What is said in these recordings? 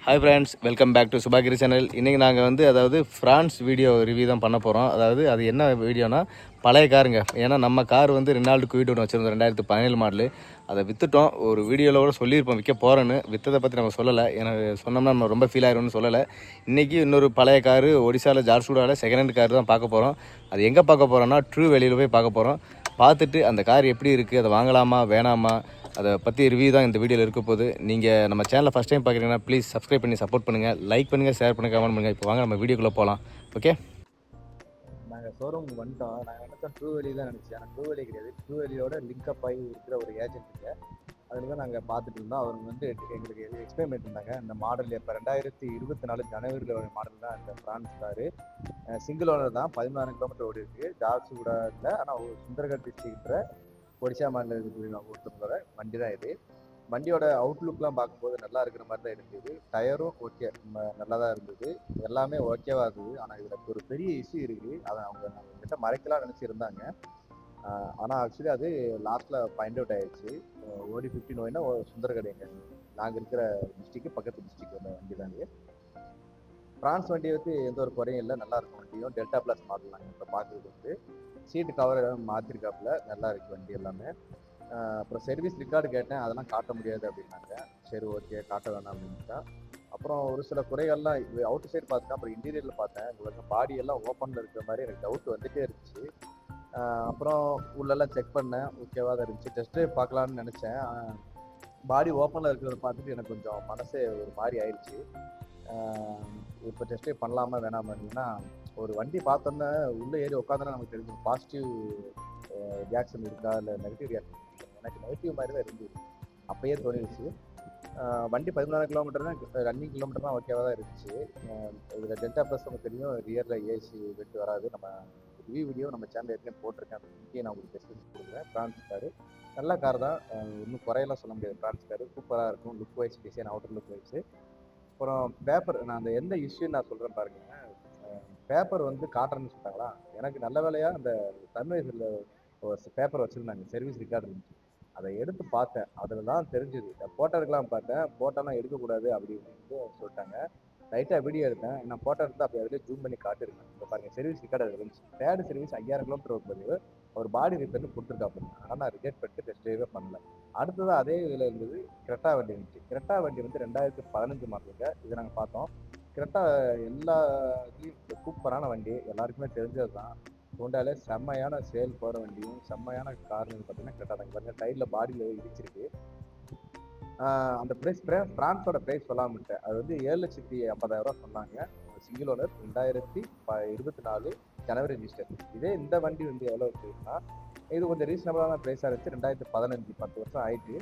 Hi friends, welcome back to Subhagiri channel. இன்றைக்கி நாங்கள் அதாவது ஃப்ரான்ஸ் வீடியோ ரிவ்யூ தான் பண்ண போகிறோம். அதாவது அது என்ன வீடியோனா பழைய காருங்க. ஏன்னா நம்ம கார் ரெனால்டு குயிட் ஒன்று வச்சுருந்தோம், 2017 மாடலு. அதை விற்றுட்டோம். ஒரு வீடியோவில் கூட சொல்லியிருப்போம் விற்க போகிறேன்னு. விற்றதை பற்றி நம்ம சொல்லலை, எனக்கு சொன்னோம்னா நம்ம ரொம்ப ஃபீல் ஆகிரும்னு சொல்லலை. இன்றைக்கி இன்னொரு பழைய காரு ஒடிசாவில் ஜார்சுடாவில் செகண்ட் ஹேண்ட் கார் தான் பார்க்க போகிறோம். அது எங்கே பார்க்க போகிறோன்னா ட்ரூ வெளியில் போய் பார்க்க போகிறோம். பார்த்துட்டு அந்த கார் எப்படி இருக்குது, அதை வாங்கலாமா வேணாமா, அதை பற்றி ரிவ்யூ தான் இந்த வீடியோவில் இருக்க போகுது. நீங்கள் நம்ம சேனலை ஃபஸ்ட் டைம் பார்க்குறீங்கன்னா ப்ளீஸ் சப்ஸ்கிரைப் பண்ணி சப்போர்ட் பண்ணுங்கள், லைக் பண்ணுங்கள், ஷேர் பண்ணுங்கள், கமெண்ட் பண்ணுங்கள். இப்போ வாங்க நம்ம வீடியோக்குள்ளே போகலாம். ஓகே, நாங்கள் ஷோரூம் வந்துட்டோம். நாங்கள் நினச்சோம் ட்ரூ வேலி தான் நினச்சேன். ஆனால் ட்ரூ வேலி கிடையாது. ட்ரூ வேலியோட லிங்க்அப் ஆகி இருக்கிற ஒரு ஏஜென்ட்டுங்க, அதில் தான் நாங்கள் பார்த்துட்டு இருந்தோம். அவங்க எங்களுக்கு எக்ஸ்பிளைன் பண்ணியிருந்தாங்க. இந்த மாடல் இப்போ 2024 ஜனவரியில் ஒரு மாடல் தான் இந்த ஃப்ரான்ஸ் காரு. சிங்கிள் ஓனர் தான், 16 கிலோமீட்டர் ஓடி இருக்குது. ஜார்சு கூட இல்லை, ஆனால் சுந்தர்கர் டிஸ்ட்ரிக்ட்ற ஒடிசா மாநிலத்தில் ஒருத்தவங்களோட வண்டி தான் இது. வண்டியோட அவுட்லுக்லாம் பார்க்கும்போது நல்லா இருக்கிற மாதிரி தான் இருந்தது. டயரும் ஓகே, நல்லா தான் இருந்தது. எல்லாமே ஓகேவா இருந்தது. ஆனால் இதில் ஒரு பெரிய இஷ்யூ இருக்குது. அதை அவங்க கிட்ட மறைக்கலாம் நினச்சிருந்தாங்க. ஆனால் ஆக்சுவலி அது லாஸ்ட்டில் ஃபைண்ட் அவுட் ஆயிடுச்சு. ஓடி 15 நோய்னா சுந்தரகடைங்க, நாங்கள் இருக்கிற டிஸ்ட்ரிக்ட் பக்கத்து டிஸ்ட்ரிக்ட் வண்டி தான் இது. ஃப்ரான்ஸ் வண்டியை எந்த ஒரு குறையும் இல்லை, நல்லா இருக்கும் வண்டியும். டெல்டா ப்ளஸ் மாடல் நாங்கள் இப்போ பார்க்குறது சீட்டு கவர் மாற்றிருக்காப்புல, நல்லா இருக்குது வண்டி எல்லாமே. அப்புறம் சர்வீஸ் ரெக்கார்டு கேட்டேன், அதெல்லாம் காட்ட முடியாது அப்படின்னாங்க. சரி ஓகே, காட்ட வேணாம் அப்படின்ட்டா. அப்புறம் ஒரு சில குறைகள்லாம் அவுட் சைடு பார்த்தேன், அப்புறம் இன்டீரியரில் பார்த்தேன். உங்களுக்கு பாடி எல்லாம் ஓப்பனில் இருக்கிற மாதிரி எனக்கு டவுட் வந்துகிட்டே இருந்துச்சு. அப்புறம் உள்ளெல்லாம் செக் பண்ணேன், ஓகேவா தான் இருந்துச்சு. டெஸ்ட் ட்ரைவ் பார்க்கலான்னு நினச்சேன். பாடி ஓப்பனில் இருக்கிறத பார்த்துட்டு எனக்கு கொஞ்சம் மனசே ஒரு மாதிரி ஆயிடுச்சு. இப்போ டெஸ்ட் ட்ரைவ் பண்ணலாமா வேணாமான்னா, ஒரு வண்டி பார்த்தோன்னே உள்ளே ஏறி உட்காந்தோன்னா நமக்கு தெரிஞ்சிடும் பாசிட்டிவ் ரியாக்ஷன் இருக்கா இல்லை நெகட்டிவ் ரியாக்ஷன். எனக்கு நெகட்டிவ் மாதிரி தான் இருந்தது, அப்பயே தோணிடுச்சு. வண்டி 16 கிலோமீட்டர் தான், ரன்னிங் கிலோமீட்டர் தான் ஓகேவாக தான் இருந்துச்சு. இதில் டெல்டா ப்ளஸ் நமக்கு தெரியும், ரியரில் ஏசி வெட்டு வராது. நம்ம ரிவ்யூ வீடியோ நம்ம சேனல் ஏற்கனவே போட்டிருக்கேன், இங்கேயே நான் உங்களுக்கு டெஸ்ட் கொடுக்குறேன். ஃப்ரான்ஸ் காரு நல்ல கார் தான், இன்னும் குறையெல்லாம் சொல்ல முடியாது. ஃப்ரான்ஸ் காரு சூப்பராக இருக்கும், look wise, design, outer look wise. அப்புறம் பேப்பர், நான் அந்த எந்த இஷ்யூன்னு நான் சொல்கிறேன் பாருங்க. பேப்பர் காட்டுறேன்னு சொல்லிட்டாங்களா, எனக்கு நல்ல வேலையாக அந்த சன்வைசரில் பேப்பர் வச்சுருந்தாங்க, சர்வீஸ் ரெக்கார்டு இருந்துச்சு. அதை எடுத்து பார்த்தேன், அதில் தான் தெரிஞ்சுது. ஃபோட்டோ எடுக்கலாம் பார்த்தேன், ஃபோட்டோலாம் எடுக்கக்கூடாது அப்படின்னு சொல்லிட்டாங்க. லைட்டாக வீடியோ எடுத்தேன், நான் ஃபோட்டோ எடுத்து அப்படி அதிலே ஜூம் பண்ணி காட்டிருக்கேன். இப்போ பாருங்கள், சர்வீஸ் ரெக்கார்டு அது இருந்துச்சு. தேர்ட் சர்வீஸ் 5000 கிலோமீட்டர் வரும்போது ஒரு பாடி ரிப்பேர்னு கொடுத்துருக்காப்புல. ஆனால் நான் ரிஜெக்ட் பண்ணிட்டு டெஸ்ட் ட்ரைவே பண்ணல. அடுத்தது அதே இதில் இருந்தது கிரெட்டா வண்டி இருந்துச்சு. கிரெட்டா வண்டி 2015 மாடலுங்க. இதை நாங்கள் பார்த்தோம். கிரெட்டா எல்லா இதுலேயும் சூப்பரான வண்டி, எல்லாருக்குமே தெரிஞ்சது தான். ஹோண்டாலே செம்மையான சேல் போகிற வண்டியும் செம்மையான கார்னு பார்த்தீங்கன்னா கிரெட்டா தான். பாருங்கள், சைடில் பாடியில் இடிச்சிருக்கு. அந்த ப்ரைஸ் ஃப்ரான்ஸோட ப்ரைஸ் சொல்லாமட்டேன். அது 7,50,000 சொன்னாங்க. சிங்கிள் ஓனர், 2024 ஜனவரி ரிஜிஸ்டர். இதே இந்த வண்டி எவ்வளோ இருக்குன்னா, இது கொஞ்சம் ரீசனபிளான ப்ரைஸாக இருந்துச்சு. 2015, 10 வருஷம் ஆயிட்டு.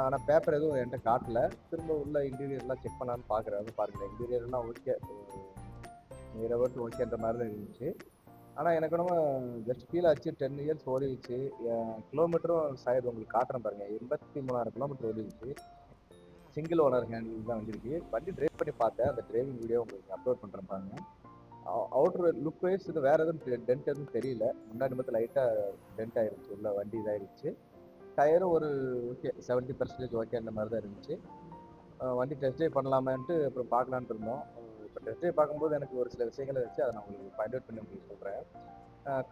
ஆனால் பேப்பர் எதுவும் என்கிட்ட காட்டல. திரும்ப உள்ள இன்டீரியர்லாம் செக் பண்ணலான்னு பார்க்குறேன். பாருங்கள், இன்டீரியர்லாம் ஓகே, நிறவட்டு ஓகேன்ற மாதிரி தான் இருந்துச்சு. ஆனால் எனக்கு என்னமோ ஜஸ்ட் ஃபீல் ஆச்சு. 10 இயர்ஸ் ஓடிடுச்சு. கிலோமீட்டரும் சைடு உங்களுக்கு காட்டுறேன் பாருங்கள், 83,000 கிலோமீட்டர் ஓடிடுச்சு. சிங்கிள் ஓனர் ஹேண்டில் தான் வந்துருக்கு. வண்டி டிரைவ் பண்ணி பார்த்தேன், அந்த டிரைவிங் வீடியோ உங்களுக்கு அப்லோட் பண்ணுறேன் பாருங்க. அவுட்டர் லுக் வைஸ் இது வேறு எதுவும் டென்ட் எதுவும் தெரியல. முன்னாடி மட்டும் லைட்டாக டென்ட் ஆயிருச்சு, உள்ள வண்டி இதாகிடுச்சு. டயரும் ஒரு ஓகே 70% ஓகே அந்த மாதிரி தான் இருந்துச்சு. வண்டி டெஸ்ட் ட்ரைவ் பண்ணலாமான்ட்டு அப்புறம் பார்க்கலான்ட்டு இருந்தோம். இப்போ டெஸ்ட் ட்ரைவ் பார்க்கும்போது எனக்கு ஒரு சில விஷயங்கள் இருந்துச்சு, அதை நான் உங்களுக்கு ஃபைண்ட் அவுட் பண்ணி உங்களுக்கு சொல்கிறேன்.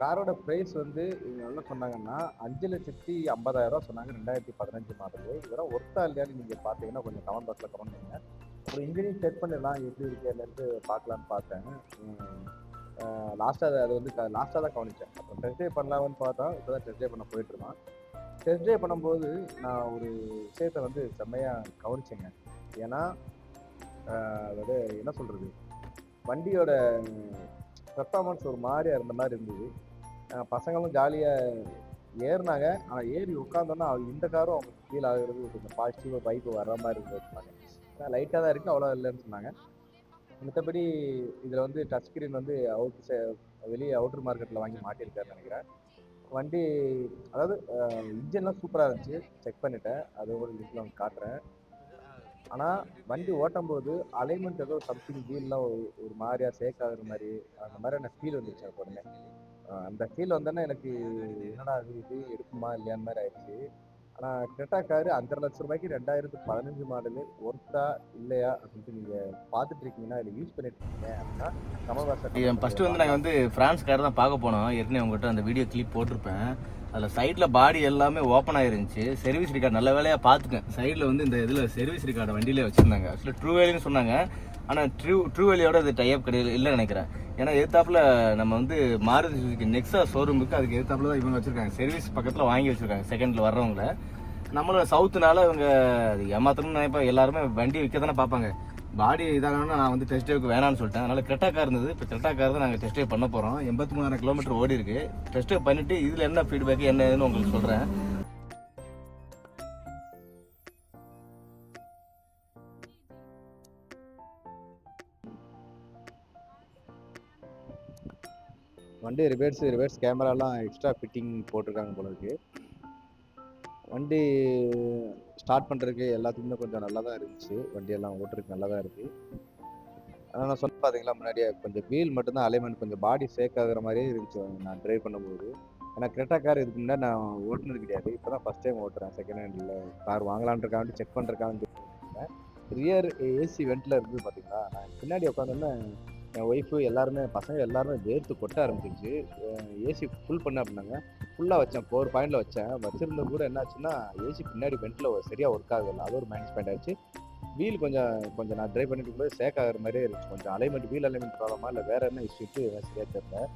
காரோட ப்ரைஸ் இவங்க என்ன சொன்னாங்கன்னா 5,50,000 சொன்னாங்க. 2015 மாடலு. இதெல்லாம் ஒர்த்தா இல்லையான்னு நீங்கள் பார்த்தீங்கன்னா கொஞ்சம் கமெண்ட் பாக்ஸில் கமெண்ட் பண்ணுங்க. அப்புறம் இன்ஜினியரிங் செக் பண்ணிடலாம், எப்படி இருக்கு என்னன்ட்டு பார்க்கலான்னு பார்த்தேன். லாஸ்ட்டாக அது லாஸ்ட்டாக தான் கவனித்தேன். அப்புறம் டெஸ்ட் ட்ரைவ் பண்ணலாம்னு பார்த்தா இப்போ தான் டெஸ்ட் ட்ரைவ் பண்ண போயிட்டுருக்கான். டெஸ்ட் ட்ரைவ் பண்ணும்போது நான் ஒரு விஷயத்தை செம்மையாக கவனிச்சேங்க. ஏன்னா அதாவது என்ன சொல்கிறது, வண்டியோட பெர்ஃபார்மன்ஸ் ஒரு மாதிரியா இருந்த மாதிரி இருந்தது. பசங்களும் ஜாலியாக ஏறினாங்க. ஆனால் ஏறி உட்காந்தோன்னா இந்த காரும் அவங்களுக்கு ஃபீல் ஆகுறது கொஞ்சம் பாசிட்டிவாக பைக் வர்ற மாதிரி இருந்தது சொன்னாங்க. ஏன்னா லைட்டாக தான் இருக்குது, அவ்வளோ இல்லைன்னு சொன்னாங்க. மற்றபடி இதில் டச் ஸ்க்ரீன் வெளியே அவுட்டர் மார்க்கெட்டில் வாங்கி மாட்டியிருக்காருன்னு நினைக்கிறேன். வண்டி அதாவது இன்ஜின்லாம் சூப்பராக இருந்துச்சு, செக் பண்ணிட்டேன். அது ஒரு லிங்க்ல வந்து காட்டுறேன். ஆனால் வண்டி ஓட்டும் போது அலைன்மெண்ட் ஏதோ சம்திங் வீல்லாம் ஒரு மாதிரியா சேக் ஆகுற மாதிரி, அந்த மாதிரியான ஃபீல் வந்துச்சு எனக்கு உடனே. அந்த ஃபீல் வந்தோன்னே எனக்கு என்னடா இது எடுக்குமா இல்லையான்னு மாதிரி ஆயிடுச்சு. ஆனால் கிரெட்டா காரு 5,00,000 ரூபாய்க்கு 2015 மாடலு ஒர்த்தா இல்லையா அப்படின்ட்டு நீங்கள் பார்த்துட்டு இருக்கீங்கன்னா இல்லை யூஸ் பண்ணிட்டு இருக்கீங்க அப்படின்னா கமல் பாஷா கமெண்ட் ஃபஸ்ட்டு பண்ணுங்க வந்து நாங்கள் வந்து ஃப்ரான்ஸ் கார் தான் பார்க்க போனோம். ஏற்கனவே உங்கள்கிட்ட அந்த வீடியோ கிளிப் போட்டிருப்பேன். அதில் சைடில் பாடி எல்லாமே ஓப்பன் ஆயிருந்துச்சு. சர்வீஸ் ரெக்கார்டு நல்ல வேலையாக பார்த்துட்டேன். சைடில் வந்து இந்த இதில் சர்வீஸ் ரெக்கார்டை வண்டியிலே வச்சுருந்தாங்க. ஆக்சுவலாக ட்ரூவேலின்னு சொன்னாங்க. ஆனால் ட்ரூவேலியோட இது டைப் கிடையாது இல்லைன்னு நினைக்கிறேன். ஏன்னா எதிர்த்தாப்புல நம்ம வந்து மாருதி சுசுகி நெக்ஸா ஷோரூமுக்கு அதுக்கு எதிர்த்தாப்புல தான் இவங்க வச்சுருக்காங்க. சர்வீஸ் பக்கத்தில் வாங்கி வச்சுருக்காங்க செகண்டில் வர்றவங்கள. நம்மளும் சவுத்துனால இவங்க ஏமாத்தணும்னு நினைப்பேன். எல்லாருமே வண்டி விற்க தானே பார்ப்பாங்க. பாடி இதாகணும்னா நான் வந்து டெஸ்ட் ட்ரைவுக்கு வேணான்னு சொல்லிட்டேன். அதனால கிரெட்டா கார் இருந்தது. இப்போ கிரெட்டா கார் தான் நாங்கள் டெஸ்ட் ட்ரைவ் பண்ண போகிறோம். 83,000 கிலோமீட்டர் ஓடி இருக்கு. டெஸ்ட் ட்ரைவ் பண்ணிட்டு இதில் என்ன ஃபீட்பேக் என்ன ஏதுன்னு உங்களுக்கு சொல்கிறேன். வண்டி ரிவர்ஸ் கேமராலாம் எக்ஸ்ட்ரா ஃபிட்டிங் போட்டிருக்காங்க போல இருக்கு. வண்டி ஸ்டார்ட் பண்ணுறதுக்கு எல்லாத்துக்குமே கொஞ்சம் நல்லா தான் இருந்துச்சு. வண்டியெல்லாம் ஓட்டுறதுக்கு நல்லா தான் இருக்குது. ஆனால் நான் சொன்ன பார்த்தீங்களா முன்னாடியே கொஞ்சம் வீல் மட்டும்தான் அலைன்மெண்ட் கொஞ்சம் பாடி சேக் ஆகுற மாதிரியே இருந்துச்சு நான் ட்ரைவ் பண்ணும்போது. ஏன்னா கிரெட்டா கார் இதுக்கு முன்னாடி நான் ஓட்டுனது கிடையாது. இப்போ தான் ஃபஸ்ட் டைம் ஓட்டுறேன். செகண்ட் ஹேண்டில் கார் வாங்கலான்றக்காண்டி செக் பண்ணுறக்காண்டி ரியர் ஏசி வெண்ட்டில் இருந்தது பார்த்தீங்களா, நான் பின்னாடி உட்காந்தோன்னே என் ஒய்ஃபு எல்லாருமே பசங்க எல்லாருமே வேர்த்து கொட்ட ஆரம்பிச்சிருச்சு. ஏசி ஃபுல் பண்ண அப்படின்னாங்க. ஃபுல்லாக வச்சேன் 4 பாயிண்டில் வச்சேன். வச்சிருந்தது கூட என்னாச்சுன்னா ஏசி பின்னாடி வெண்ட்டில் சரியாக ஒர்க் ஆகலை. அது ஒரு மைனஸ் பாயிண்ட் ஆச்சு. வீல் கொஞ்சம் கொஞ்சம் நான் ட்ரைவ் பண்ணிட்டு இருக்கும்போது சேக் ஆகிற மாதிரியே இருந்துச்சு. கொஞ்சம் அலைன்மெண்ட் வீல் அலைன்மெண்ட் ப்ராப்ளமா இல்லை வேற என்ன இஷ்யூட்டு சரியாக தெரியல.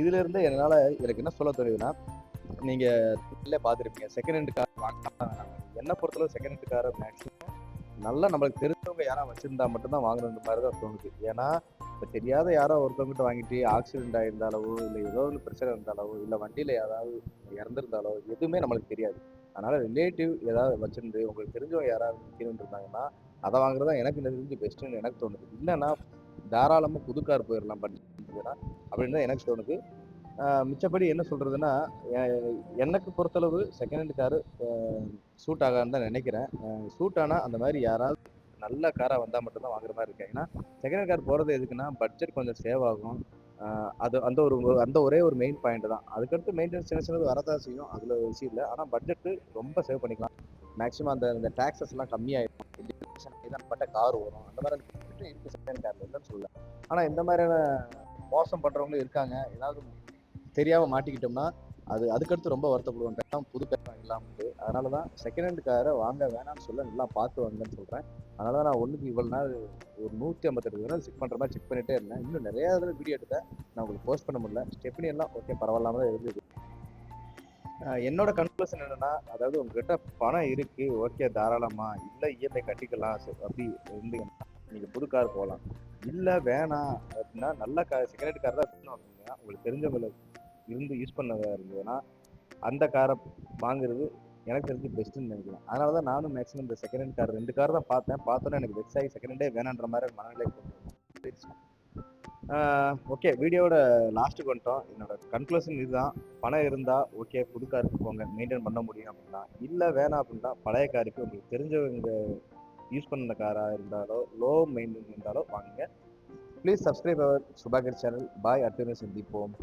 இதுலேருந்து என்னால் எனக்கு என்ன சொல்ல தெரியுதுன்னா, நீங்கள் இல்லை பார்த்துருப்பீங்க செகண்ட் ஹேண்ட் கார் வாங்கலாம் வேணாம். என்னை பொறுத்தளவு செகண்ட் ஹேண்ட் காரை மேக்ஸிமம் நல்லா நம்மளுக்கு தெரிஞ்சவங்க யாராவது வச்சிருந்தா மட்டும்தான் வாங்கணுன்ற மாதிரி தான் தோணுது. ஏன்னா இப்போ தெரியாத யாரோ ஒருத்தவங்ககிட்ட வாங்கிட்டு ஆக்சிடென்ட் ஆயிருந்தாலோ இல்லை ஏதோ ஒன்று பிரச்சனை இருந்தாலோ இல்லை வண்டியில் யாராவது இறந்துருந்தாலோ எதுவுமே நம்மளுக்கு தெரியாது. அதனால ரிலேட்டிவ் ஏதாவது வச்சிருந்து உங்களுக்கு தெரிஞ்சவங்க யாராவது விற்கணும்னு இருந்தாங்கன்னா அதை வாங்குறது தான் எனக்கு தெரிஞ்சு பெஸ்ட்டுன்னு எனக்கு தோணுது. இல்லைன்னா தாராளமாக புது கார் போயிடலாம் பட்ஜெட் இருந்ததுன்னா அப்படின்னு தான் எனக்கு தோணுது. மிச்சப்படி என்ன சொல்றதுன்னா, எனக்கு பொறுத்தளவு செகண்ட் ஹேண்ட் காரு சூட் ஆகாதுன்னு தான் நினைக்கிறேன். சூட் ஆனால் அந்த மாதிரி யாராவது நல்ல காராக வந்தால் மட்டும்தான் வாங்குற மாதிரி இருக்கு. ஏன்னா செகண்ட் ஹேண்ட் கார் போகிறது எதுக்குன்னா பட்ஜெட் கொஞ்சம் சேவ் ஆகும். அது அந்த ஒரே ஒரு மெயின் பாயிண்ட் தான். அதுக்கடுத்து மெயின்டெனன்ஸ் சின்ன சின்னது வரதான் செய்யும். அதில் விஷயம் இல்லை. ஆனால் பட்ஜெட்டு ரொம்ப சேவ் பண்ணிக்கலாம். மேக்ஸிமம் அந்த டாக்ஸஸ்லாம் கம்மியாயிடும். பட்ட கார் வரும். அந்த மாதிரி இருக்கு செகண்ட் ஹேண்ட் கார்ல இல்லைன்னு சொல்லல. ஆனால் இந்த மாதிரியான மோசம் பண்ணுறவங்களும் இருக்காங்க. ஏதாவது தெரியாமல் மாட்டிக்கிட்டோம்னா அதுக்கடுத்து ரொம்ப வருத்தப்படுவோம். பேசாம புது கார் வாங்கலாம்ட்டு. அதனால தான் செகண்ட் ஹேண்ட் காரை வாங்க வேணாம்னு சொல்ல நல்லா பார்த்து வாங்கன்னு சொல்கிறேன். அதனால தான் நான் ஒன்றுக்கு இவ்வளோ நாள் ஒரு 158 நாள் செக் பண்ணுற மாதிரி செக் பண்ணிட்டே இருந்தேன். இன்னும் நிறையா இதில் வீடியோ எடுத்தேன். நான் உங்களுக்கு போஸ்ட் பண்ண முடியல. ஸ்டெப்னி எல்லாம் ஓகே பரவாயில்லாம தான் இருந்தது. என்னோட கன்க்ளூஷன் என்னன்னா, அதாவது உங்ககிட்ட பணம் இருக்கு ஓகே தாராளமா, இல்லை இஎம்ஐ கட்டிக்கலாம் அப்படி இருந்தீங்கன்னா நீங்கள் புது கார் போகலாம். இல்லை வேணாம் அப்படின்னா நல்ல கார் செகண்ட் ஹேண்ட் கார் தான் இருக்கணும் அப்படின்னா உங்களுக்கு தெரிஞ்சவங்களை இருந்து யூஸ் பண்ணதா இருந்ததுன்னா அந்த காரை வாங்குறது எனக்கு தெரிஞ்சு பெஸ்ட்டுன்னு நினைக்கிறேன். அதனால தான் நானும் மேக்ஸிமம் இந்த செகண்ட் ஹேண்ட் கார் 2 கார் தான் பார்த்தேன். பார்த்தோன்னே எனக்கு வெக்ஸ் ஆகி செகண்ட் ஹேண்டே வேணான்ற மாதிரி மனநிலை போயிடுச்சு. ஓகே வீடியோவோட லாஸ்ட்டுக்கு வந்துட்டோம். என்னோட கன்க்ளூஷன் இதுதான். பணம் இருந்தால் ஓகே புது காருக்கு போங்க, மெயின்டைன் பண்ண முடியும் அப்படின்னா. இல்லை வேணாம் அப்படின்னா பழைய காருக்கு உங்களுக்கு தெரிஞ்சவங்க யூஸ் பண்ண காராக இருந்தாலோ லோ மெயின்டைன் இருந்தாலோ வாங்குங்க. Please subscribe our Subhakar channel. Bye. அடுத்த சந்திப்போம்.